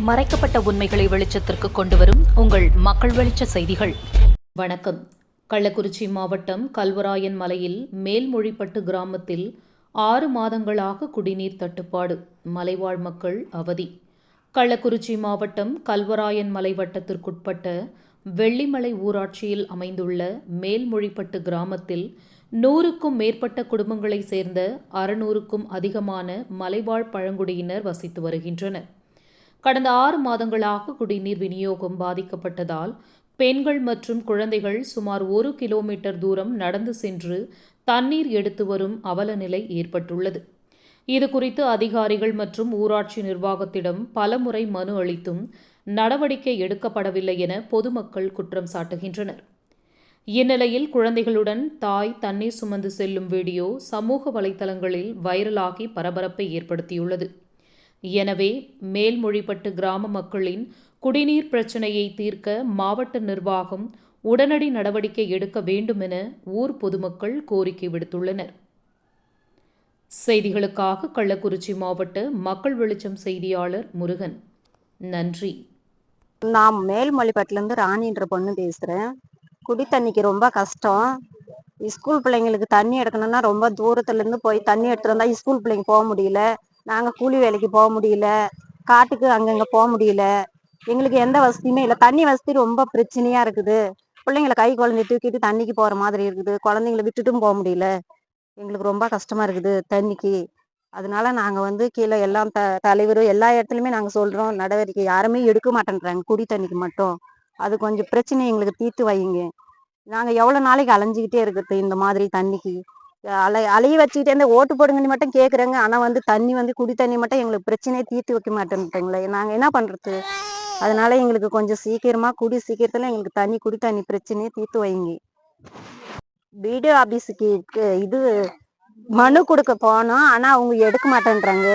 மறைக்கப்பட்ட உண்மைகளை வெளிச்சத்திற்கு கொண்டுவரும் உங்கள் மக்கள் வெளிச்ச செய்திகள். வணக்கம். கள்ளக்குறிச்சி மாவட்டம் கல்வராயன் மலையில் மேல்மொழிப்பட்டு கிராமத்தில் 6 மாதங்களாக குடிநீர் தட்டுப்பாடு, மலைவாழ் மக்கள் அவதி. கள்ளக்குறிச்சி மாவட்டம் கல்வராயன் மலை வட்டத்திற்குட்பட்ட வெள்ளிமலை ஊராட்சியில் அமைந்துள்ள மேல்மொழிப்பட்டு கிராமத்தில் 100க்கும் மேற்பட்ட குடும்பங்களைச் சேர்ந்த 600க்கும் அதிகமான மலைவாழ் பழங்குடியினர் வசித்து வருகின்றனர். கடந்த 6 மாதங்களாக குடிநீர் விநியோகம் பாதிக்கப்பட்டதால் பெண்கள் மற்றும் குழந்தைகள் சுமார் 1 கிலோமீட்டர் தூரம் நடந்து சென்று தண்ணீர் எடுத்து வரும் அவல நிலை ஏற்பட்டுள்ளது. இதுகுறித்து அதிகாரிகள் மற்றும் ஊராட்சி நிர்வாகத்திடம் பலமுறை மனு அளித்தும் நடவடிக்கை எடுக்கப்படவில்லை என பொதுமக்கள் குற்றம் சாட்டுகின்றனர். இந்நிலையில் குழந்தைகளுடன் தாய் தண்ணீர் சுமந்து செல்லும் வீடியோ சமூக வலைதளங்களில் வைரலாகி பரபரப்பை ஏற்படுத்தியுள்ளது. எனவே மேல்மொழிப்பட்டு கிராம மக்களின் குடிநீர் பிரச்சினையை தீர்க்க மாவட்ட நிர்வாகம் உடனடி நடவடிக்கை எடுக்க வேண்டும் என ஊர் பொதுமக்கள் கோரிக்கை விடுத்துள்ளனர். செய்திகளுக்காக கள்ளக்குறிச்சி மாவட்ட மக்கள் வெளிச்சம் செய்தியாளர் முருகன். நன்றி. நான் மேல்மொழிப்பட்டிலேருந்து ராணின்ற பொண்ணு பேசுகிறேன். குடி தண்ணிக்கு ரொம்ப கஷ்டம். ஸ்கூல் பிள்ளைங்களுக்கு தண்ணி எடுக்கணும்னா ரொம்ப தூரத்துலேருந்து போய் தண்ணி எடுத்துகிட்டு வந்தால் ஸ்கூல் பிள்ளைங்க போக முடியல. நாங்கள் கூலி வேலைக்கு போக முடியல, காட்டுக்கு அங்கங்கே போக முடியல. எங்களுக்கு எந்த வசதியுமே இல்லை. தண்ணி வசதி ரொம்ப பிரச்சனையாக இருக்குது. பிள்ளைங்களை கை குழந்தை தூக்கிட்டு தண்ணிக்கு போகிற மாதிரி இருக்குது. குழந்தைங்களை விட்டுட்டும் போக முடியல. எங்களுக்கு ரொம்ப கஷ்டமாக இருக்குது தண்ணிக்கு. அதனால நாங்கள் கீழே எல்லாம் தலைவரும் எல்லா இடத்துலையுமே நாங்கள் சொல்கிறோம், நடவடிக்கை யாருமே எடுக்க மாட்டேன்றாங்க குடி தண்ணிக்கு மட்டும். அது கொஞ்சம் பிரச்சனை எங்களுக்கு தீர்த்து வைங்க. நாங்கள் எவ்வளோ நாளைக்கு அலைஞ்சிக்கிட்டே இருக்கிறது இந்த மாதிரி தண்ணிக்கு. அலைய வச்சுக்கிட்டே இந்த ஓட்டு போடுங்கன்னு மட்டும் கேட்குறேங்க. ஆனால் தண்ணி குடி தண்ணி மட்டும் எங்களுக்கு பிரச்சனையை தீர்த்து வைக்க மாட்டேன்ட்டாங்களே. நாங்கள் என்ன பண்ணுறது? அதனால எங்களுக்கு கொஞ்சம் சீக்கிரமாக சீக்கிரத்தில் எங்களுக்கு குடி தண்ணி பிரச்சனையை தீர்த்து வைங்க. பிடிஓ ஆஃபீஸுக்கு இது மனு கொடுக்க போனோம், ஆனால் அவங்க எடுக்க மாட்டேன்றாங்க.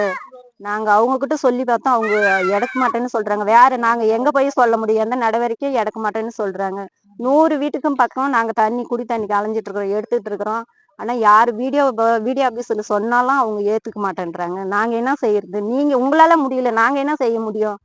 நாங்கள் அவங்கக்கிட்ட சொல்லி பார்த்தோம், அவங்க எடுக்க மாட்டேன்னு சொல்கிறாங்க. வேறு நாங்கள் எங்கே போய் சொல்ல முடியும்? எந்த நடவடிக்கையும் எடுக்க மாட்டேன்னு சொல்கிறாங்க. 100 வீட்டுக்கும் பக்கம் நாங்கள் குடி தண்ணிக்கு அலைஞ்சிட்டு இருக்கிறோம், எடுத்துகிட்டு இருக்கிறோம். ஆனால் யார் வீடியோ ஆஃபீஸில் சொன்னாலும் அவங்க ஏற்றுக்க மாட்டேன்றாங்க. நாங்கள் என்ன செய்யறது? நீங்கள் உங்களால் முடியல, நாங்கள் என்ன செய்ய முடியும்?